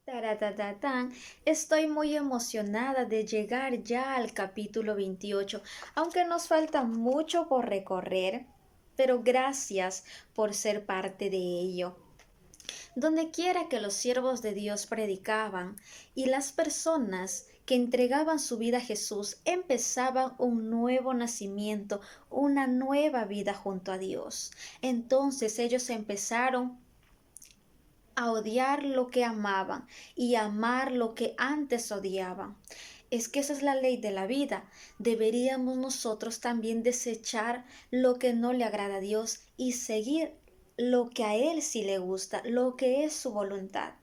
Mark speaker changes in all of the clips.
Speaker 1: Taratatán. Estoy muy emocionada de llegar ya al capítulo 28, aunque nos falta mucho por recorrer, pero gracias por ser parte de ello. Donde quiera que los siervos de Dios predicaban y las personas que entregaban su vida a Jesús empezaban un nuevo nacimiento, una nueva vida junto a Dios. Entonces ellos empezaron a odiar lo que amaban y amar lo que antes odiaban. Es que esa es la ley de la vida. Deberíamos nosotros también desechar lo que no le agrada a Dios y seguir lo que a Él sí le gusta, lo que es su voluntad.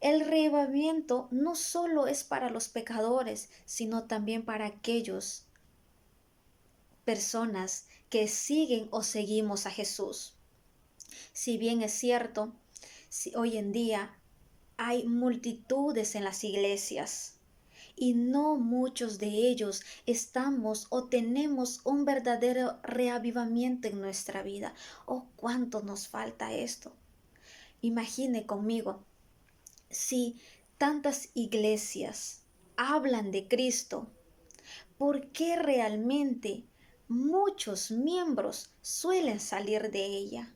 Speaker 1: El reavivamiento no solo es para los pecadores, sino también para aquellos personas que siguen o seguimos a Jesús. Si bien es cierto, hoy en día hay multitudes en las iglesias y no muchos de ellos estamos o tenemos un verdadero reavivamiento en nuestra vida. Oh, cuánto nos falta esto. Imagine conmigo, si tantas iglesias hablan de Cristo, ¿por qué realmente muchos miembros suelen salir de ella?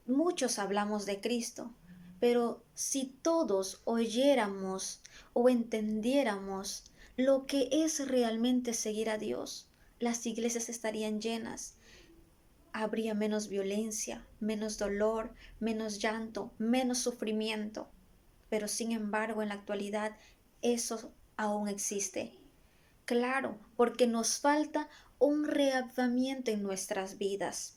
Speaker 1: Muchos hablamos de Cristo, pero si todos oyéramos o entendiéramos lo que es realmente seguir a Dios, las iglesias estarían llenas. Habría menos violencia, menos dolor, menos llanto, menos sufrimiento. Pero sin embargo, en la actualidad eso aún existe. Claro, porque nos falta un reavivamiento en nuestras vidas.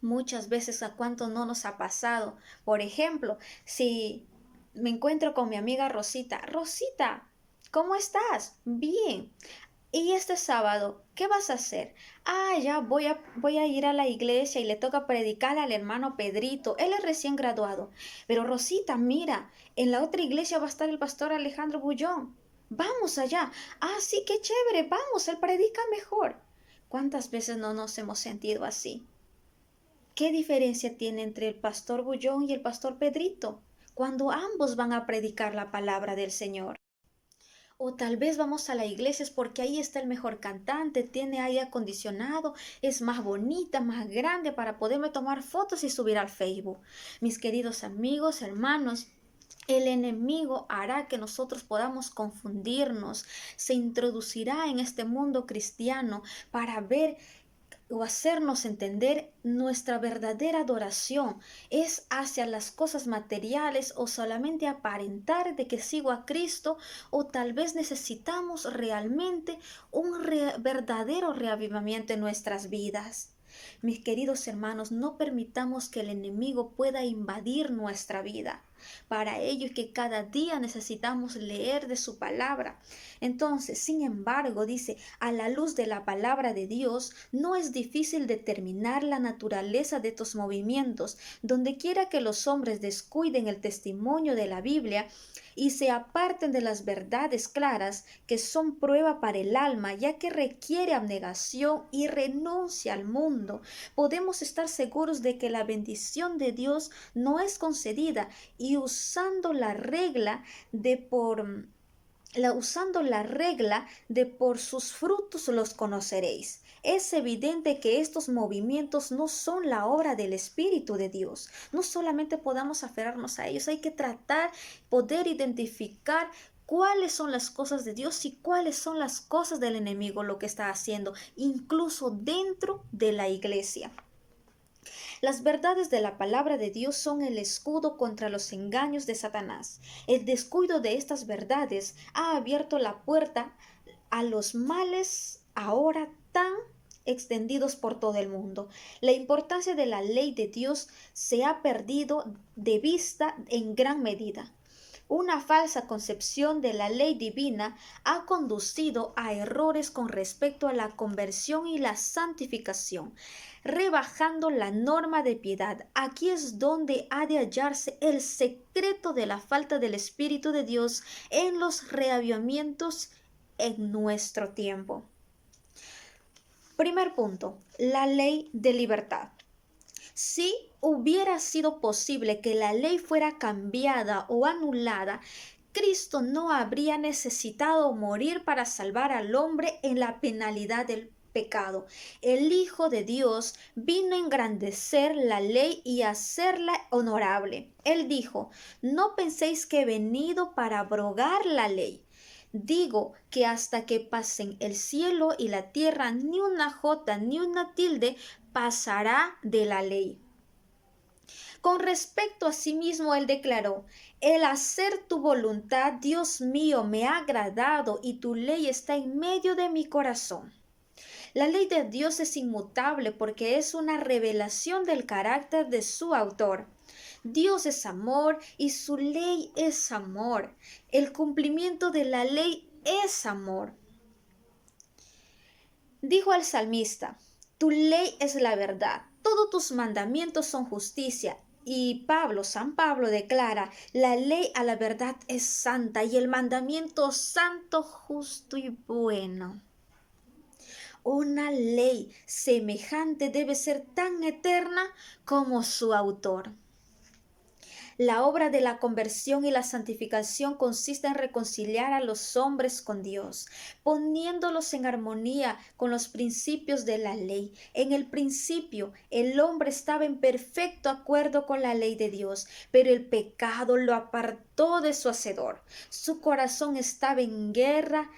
Speaker 1: Muchas veces a cuánto no nos ha pasado. Por ejemplo, si me encuentro con mi amiga Rosita, Rosita, ¿cómo estás? Bien. ¿Y este sábado qué vas a hacer? Ah, ya voy a ir a la iglesia y le toca predicar al hermano Pedrito. Él es recién graduado. Pero Rosita, mira, en la otra iglesia va a estar el pastor Alejandro Bullón. Vamos allá. Ah, sí, qué chévere. Vamos, él predica mejor. ¿Cuántas veces no nos hemos sentido así? ¿Qué diferencia tiene entre el pastor Bullón y el pastor Pedrito cuando ambos van a predicar la palabra del Señor? O tal vez vamos a la iglesia es porque ahí está el mejor cantante, tiene aire acondicionado, es más bonita, más grande para poderme tomar fotos y subir al Facebook. Mis queridos amigos, hermanos, el enemigo hará que nosotros podamos confundirnos, se introducirá en este mundo cristiano para ver o hacernos entender nuestra verdadera adoración es hacia las cosas materiales o solamente aparentar de que sigo a Cristo o tal vez necesitamos realmente un verdadero reavivamiento en nuestras vidas. Mis queridos hermanos, no permitamos que el enemigo pueda invadir nuestra vida. Para ello es que cada día necesitamos leer de su palabra. Entonces, sin embargo, dice, a la luz de la palabra de Dios, no es difícil determinar la naturaleza de estos movimientos. Donde quiera que los hombres descuiden el testimonio de la Biblia y se aparten de las verdades claras que son prueba para el alma, ya que requiere abnegación y renuncia al mundo, podemos estar seguros de que la bendición de Dios no es concedida y usando la regla de por sus frutos los conoceréis. Es evidente que estos movimientos no son la obra del Espíritu de Dios. No solamente podamos aferrarnos a ellos, hay que tratar, poder identificar cuáles son las cosas de Dios y cuáles son las cosas del enemigo, lo que está haciendo, incluso dentro de la iglesia. Las verdades de la palabra de Dios son el escudo contra los engaños de Satanás. El descuido de estas verdades ha abierto la puerta a los males ahora tan extendidos por todo el mundo. La importancia de la ley de Dios se ha perdido de vista en gran medida. Una falsa concepción de la ley divina ha conducido a errores con respecto a la conversión y la santificación, rebajando la norma de piedad. Aquí es donde ha de hallarse el secreto de la falta del Espíritu de Dios en los reavivamientos en nuestro tiempo. Primer punto, la ley de libertad. Si hubiera sido posible que la ley fuera cambiada o anulada, Cristo no habría necesitado morir para salvar al hombre en la penalidad del pecado. El Hijo de Dios vino a engrandecer la ley y hacerla honorable. Él dijo, no penséis que he venido para abrogar la ley. Digo que hasta que pasen el cielo y la tierra, ni una jota ni una tilde pasará de la ley. Con respecto a sí mismo, él declaró, el hacer tu voluntad, Dios mío, me ha agradado y tu ley está en medio de mi corazón. La ley de Dios es inmutable porque es una revelación del carácter de su autor. Dios es amor y su ley es amor. El cumplimiento de la ley es amor. Dijo el salmista, tu ley es la verdad, todos tus mandamientos son justicia. Y San Pablo declara, la ley a la verdad es santa y el mandamiento santo, justo y bueno. Una ley semejante debe ser tan eterna como su autor. La obra de la conversión y la santificación consiste en reconciliar a los hombres con Dios, poniéndolos en armonía con los principios de la ley. En el principio, el hombre estaba en perfecto acuerdo con la ley de Dios, pero el pecado lo apartó de su Hacedor. Su corazón estaba en guerra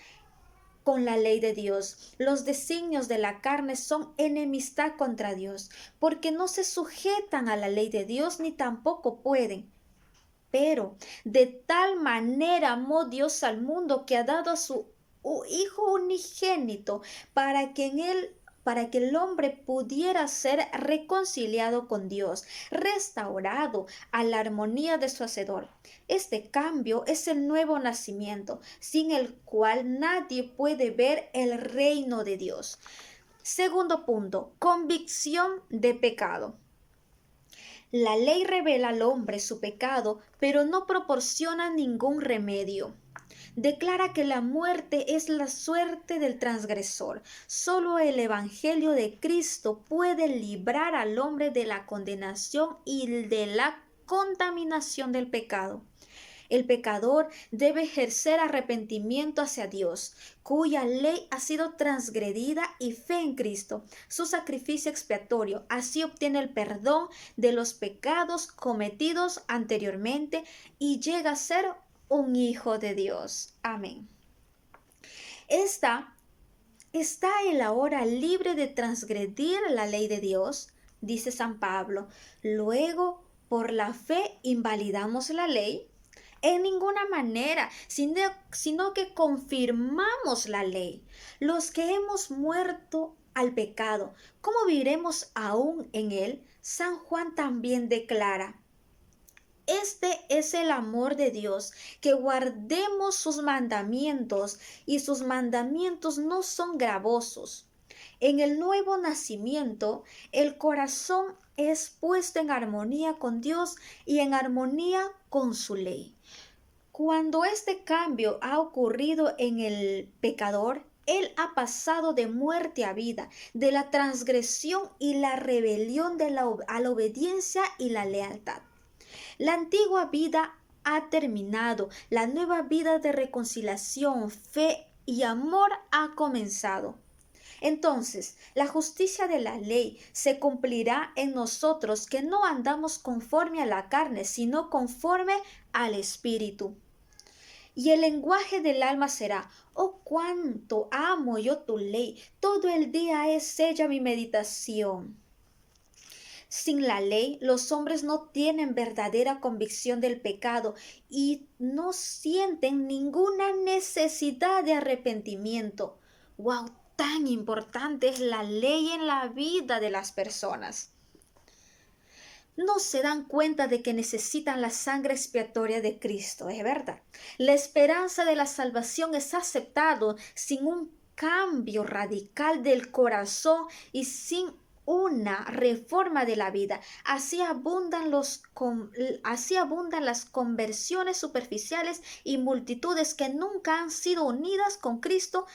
Speaker 1: con la ley de Dios. Los designios de la carne son enemistad contra Dios, porque no se sujetan a la ley de Dios ni tampoco pueden. Pero de tal manera amó Dios al mundo que ha dado a su Hijo unigénito para que el hombre pudiera ser reconciliado con Dios, restaurado a la armonía de su Hacedor. Este cambio es el nuevo nacimiento, sin el cual nadie puede ver el reino de Dios. Segundo punto, convicción de pecado. La ley revela al hombre su pecado, pero no proporciona ningún remedio. Declara que la muerte es la suerte del transgresor. Solo el Evangelio de Cristo puede librar al hombre de la condenación y de la contaminación del pecado. El pecador debe ejercer arrepentimiento hacia Dios, cuya ley ha sido transgredida, y fe en Cristo, su sacrificio expiatorio. Así obtiene el perdón de los pecados cometidos anteriormente y llega a ser un hijo de Dios. Amén. Está él ahora libre de transgredir la ley de Dios, dice San Pablo. Luego, por la fe, invalidamos la ley. En ninguna manera, sino que confirmamos la ley. Los que hemos muerto al pecado, ¿cómo viviremos aún en él? San Juan también declara, este es el amor de Dios, que guardemos sus mandamientos, y sus mandamientos no son gravosos. En el nuevo nacimiento, el corazón es puesto en armonía con Dios y en armonía con su ley. Cuando este cambio ha ocurrido en el pecador, él ha pasado de muerte a vida, de la transgresión y la rebelión a la obediencia y la lealtad. La antigua vida ha terminado, la nueva vida de reconciliación, fe y amor ha comenzado. Entonces, la justicia de la ley se cumplirá en nosotros, que no andamos conforme a la carne, sino conforme al Espíritu. Y el lenguaje del alma será, oh, cuánto amo yo tu ley, todo el día es ella mi meditación. Sin la ley, los hombres no tienen verdadera convicción del pecado y no sienten ninguna necesidad de arrepentimiento. ¡Wow! Tan importante es la ley en la vida de las personas. No se dan cuenta de que necesitan la sangre expiatoria de Cristo, es verdad. La esperanza de la salvación es aceptado sin un cambio radical del corazón y sin una reforma de la vida. Así abundan las conversiones superficiales, y multitudes que nunca han sido unidas con Cristo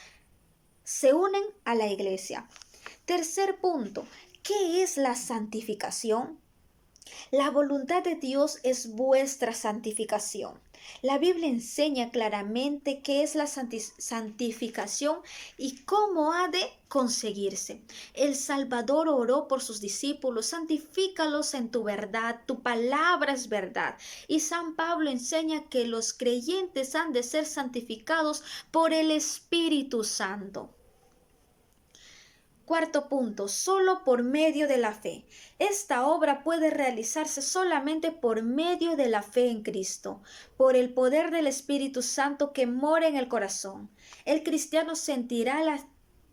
Speaker 1: se unen a la iglesia. Tercer punto, ¿Qué es la santificación? La voluntad de Dios es vuestra santificación. La Biblia enseña claramente qué es la santificación y cómo ha de conseguirse. El Salvador oró por sus discípulos: santifícalos en tu verdad, tu palabra es verdad. Y San Pablo enseña que los creyentes han de ser santificados por el Espíritu Santo. Cuarto punto, solo por medio de la fe. Esta obra puede realizarse solamente por medio de la fe en Cristo, por el poder del Espíritu Santo que mora en el corazón. El cristiano sentirá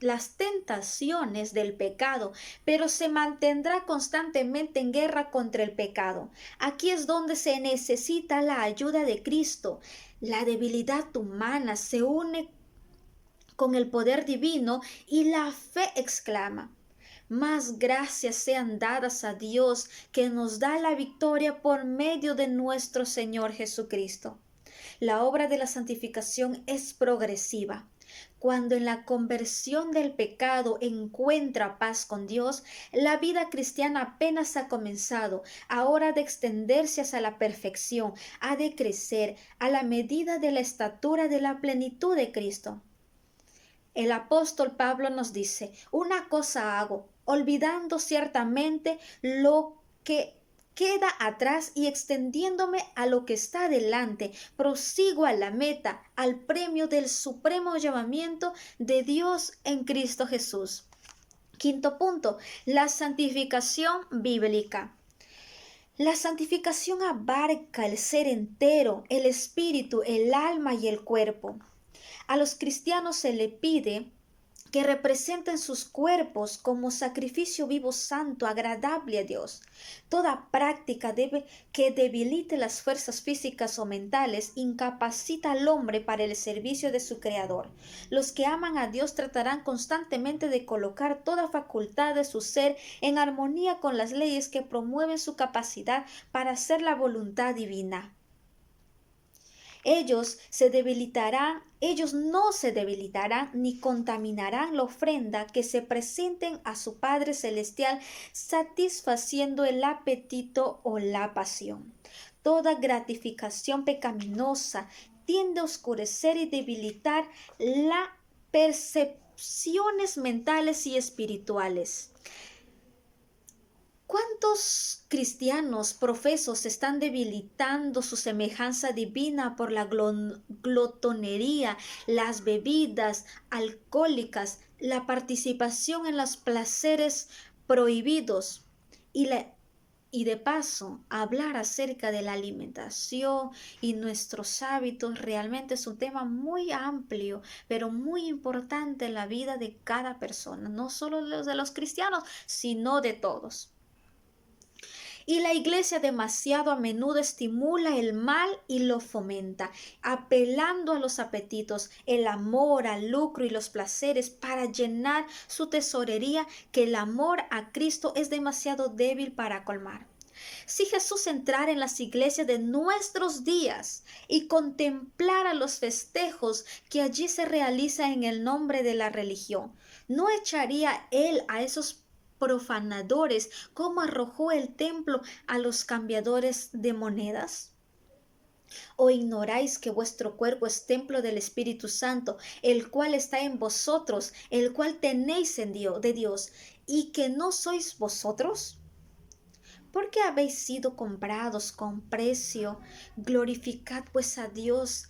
Speaker 1: las tentaciones del pecado, pero se mantendrá constantemente en guerra contra el pecado. Aquí es donde se necesita la ayuda de Cristo. La debilidad humana se une con el poder divino y la fe exclama: más gracias sean dadas a Dios, que nos da la victoria por medio de nuestro Señor Jesucristo. La obra de la santificación es progresiva. Cuando en la conversión del pecado encuentra paz con Dios, la vida cristiana apenas ha comenzado. Ahora ha de extenderse hacia la perfección, ha de crecer a la medida de la estatura de la plenitud de Cristo. El apóstol Pablo nos dice: una cosa hago, olvidando ciertamente lo que queda atrás y extendiéndome a lo que está delante, prosigo a la meta, al premio del supremo llamamiento de Dios en Cristo Jesús. Quinto punto, la santificación bíblica. La santificación abarca el ser entero, el espíritu, el alma y el cuerpo. A los cristianos se le pide que representen sus cuerpos como sacrificio vivo, santo, agradable a Dios. Toda práctica que debilite las fuerzas físicas o mentales incapacita al hombre para el servicio de su Creador. Los que aman a Dios tratarán constantemente de colocar toda facultad de su ser en armonía con las leyes que promueven su capacidad para hacer la voluntad divina. Ellos no se debilitarán ni contaminarán la ofrenda que se presenten a su Padre Celestial, satisfaciendo el apetito o la pasión. Toda gratificación pecaminosa tiende a oscurecer y debilitar las percepciones mentales y espirituales. ¿Cuántos cristianos profesos están debilitando su semejanza divina por la glotonería, las bebidas alcohólicas, la participación en los placeres prohibidos y de paso hablar acerca de la alimentación y nuestros hábitos? Realmente es un tema muy amplio, pero muy importante en la vida de cada persona, no solo los de los cristianos, sino de todos. Y la iglesia demasiado a menudo estimula el mal y lo fomenta, apelando a los apetitos, el amor, al lucro y los placeres para llenar su tesorería, que el amor a Cristo es demasiado débil para colmar. Si Jesús entrara en las iglesias de nuestros días y contemplara los festejos que allí se realizan en el nombre de la religión, ¿no echaría él a esos profanadores como arrojó el templo a los cambiadores de monedas? ¿O ignoráis que vuestro cuerpo es templo del Espíritu Santo, el cual está en vosotros, el cual tenéis de Dios, y que no sois vosotros? Porque habéis sido comprados con precio. Glorificad pues a Dios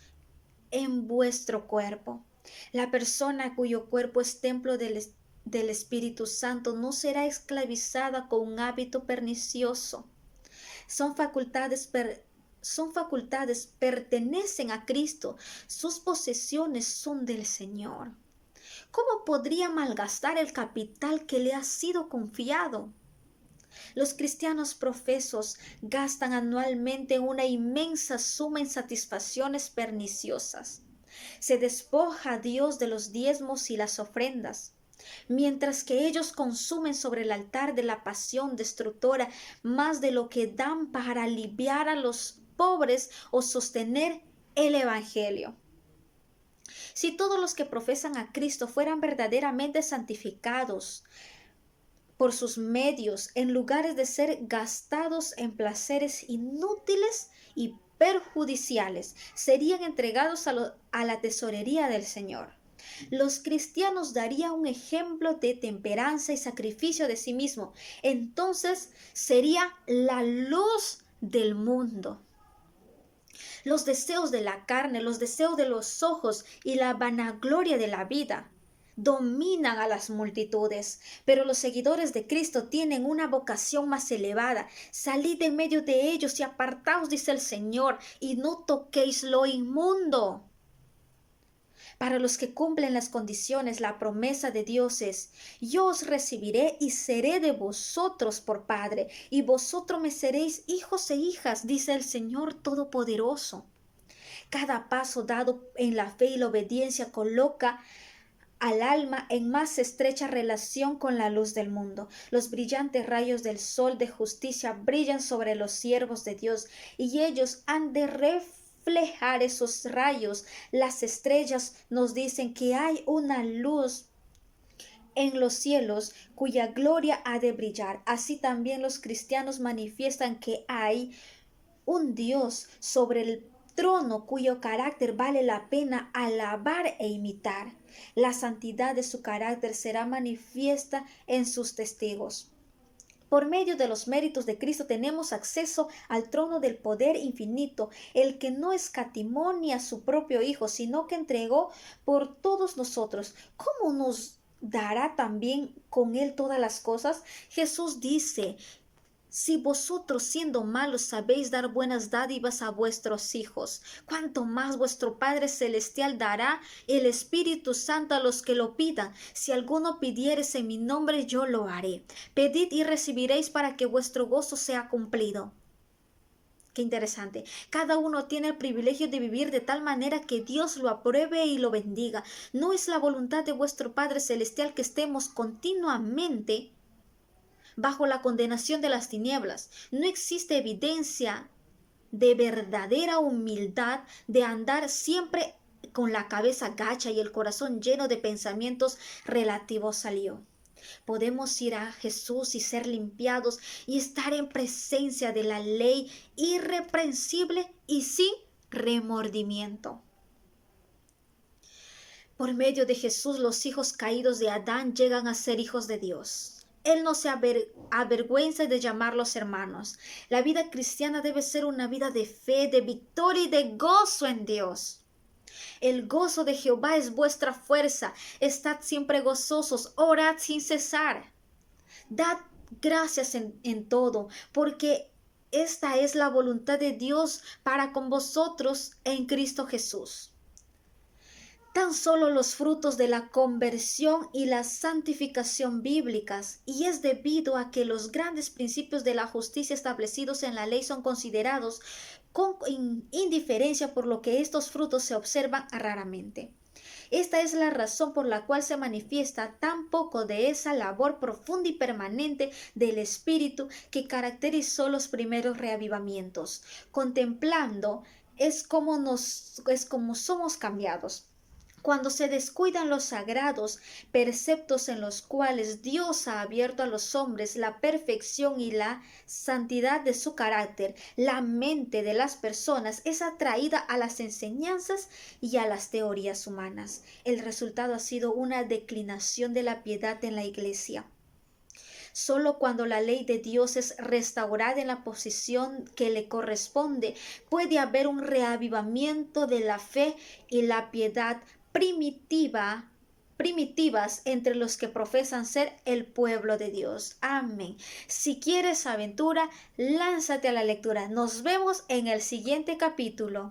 Speaker 1: en vuestro cuerpo. La persona cuyo cuerpo es templo del Espíritu Santo no será esclavizada con un hábito pernicioso. Son facultades pertenecen a Cristo, sus posesiones son del Señor. ¿Cómo podría malgastar el capital que le ha sido confiado? Los cristianos profesos gastan anualmente una inmensa suma en satisfacciones perniciosas. Se despoja a Dios de los diezmos y las ofrendas, mientras que ellos consumen sobre el altar de la pasión destructora más de lo que dan para aliviar a los pobres o sostener el Evangelio. Si todos los que profesan a Cristo fueran verdaderamente santificados, por sus medios, en lugares de ser gastados en placeres inútiles y perjudiciales, serían entregados a la tesorería del Señor. Los cristianos darían un ejemplo de temperanza y sacrificio de sí mismo. Entonces sería la luz del mundo. Los deseos de la carne, los deseos de los ojos y la vanagloria de la vida dominan a las multitudes, pero los seguidores de Cristo tienen una vocación más elevada. Salid en medio de ellos y apartaos, dice el Señor, y no toquéis lo inmundo. Para los que cumplen las condiciones, la promesa de Dios es: yo os recibiré y seré de vosotros por Padre, y vosotros me seréis hijos e hijas, dice el Señor Todopoderoso. Cada paso dado en la fe y la obediencia coloca al alma en más estrecha relación con la luz del mundo. Los brillantes rayos del sol de justicia brillan sobre los siervos de Dios, y ellos han de reflejar esos rayos. Las estrellas nos dicen que hay una luz en los cielos cuya gloria ha de brillar. Así también los cristianos manifiestan que hay un Dios sobre el trono cuyo carácter vale la pena alabar e imitar. La santidad de su carácter será manifiesta en sus testigos. Por medio de los méritos de Cristo tenemos acceso al trono del poder infinito, el que no escatimó ni a su propio Hijo, sino que entregó por todos nosotros. ¿Cómo nos dará también con él todas las cosas? Jesús dice: si vosotros, siendo malos, sabéis dar buenas dádivas a vuestros hijos, cuánto más vuestro Padre Celestial dará el Espíritu Santo a los que lo pidan. Si alguno pidieres en mi nombre, yo lo haré. Pedid y recibiréis para que vuestro gozo sea cumplido. Qué interesante. Cada uno tiene el privilegio de vivir de tal manera que Dios lo apruebe y lo bendiga. No es la voluntad de vuestro Padre Celestial que estemos continuamente bajo la condenación de las tinieblas. No existe evidencia de verdadera humildad de andar siempre con la cabeza gacha y el corazón lleno de pensamientos relativos al yo. Podemos ir a Jesús y ser limpiados y estar en presencia de la ley irreprensible y sin remordimiento. Por medio de Jesús, los hijos caídos de Adán llegan a ser hijos de Dios. Él no se avergüenza de llamarlos hermanos. La vida cristiana debe ser una vida de fe, de victoria y de gozo en Dios. El gozo de Jehová es vuestra fuerza. Estad siempre gozosos, orad sin cesar. Dad gracias en todo, porque esta es la voluntad de Dios para con vosotros en Cristo Jesús. Tan solo los frutos de la conversión y la santificación bíblicas, y es debido a que los grandes principios de la justicia establecidos en la ley son considerados con indiferencia, por lo que estos frutos se observan raramente. Esta es la razón por la cual se manifiesta tan poco de esa labor profunda y permanente del Espíritu que caracterizó los primeros reavivamientos. Contemplando es como somos cambiados. Cuando se descuidan los sagrados preceptos en los cuales Dios ha abierto a los hombres la perfección y la santidad de su carácter, la mente de las personas es atraída a las enseñanzas y a las teorías humanas. El resultado ha sido una declinación de la piedad en la Iglesia. Solo cuando la ley de Dios es restaurada en la posición que le corresponde, puede haber un reavivamiento de la fe y la piedad primitivas entre los que profesan ser el pueblo de Dios. Amén. Si quieres aventura, lánzate a la lectura. Nos vemos en el siguiente capítulo.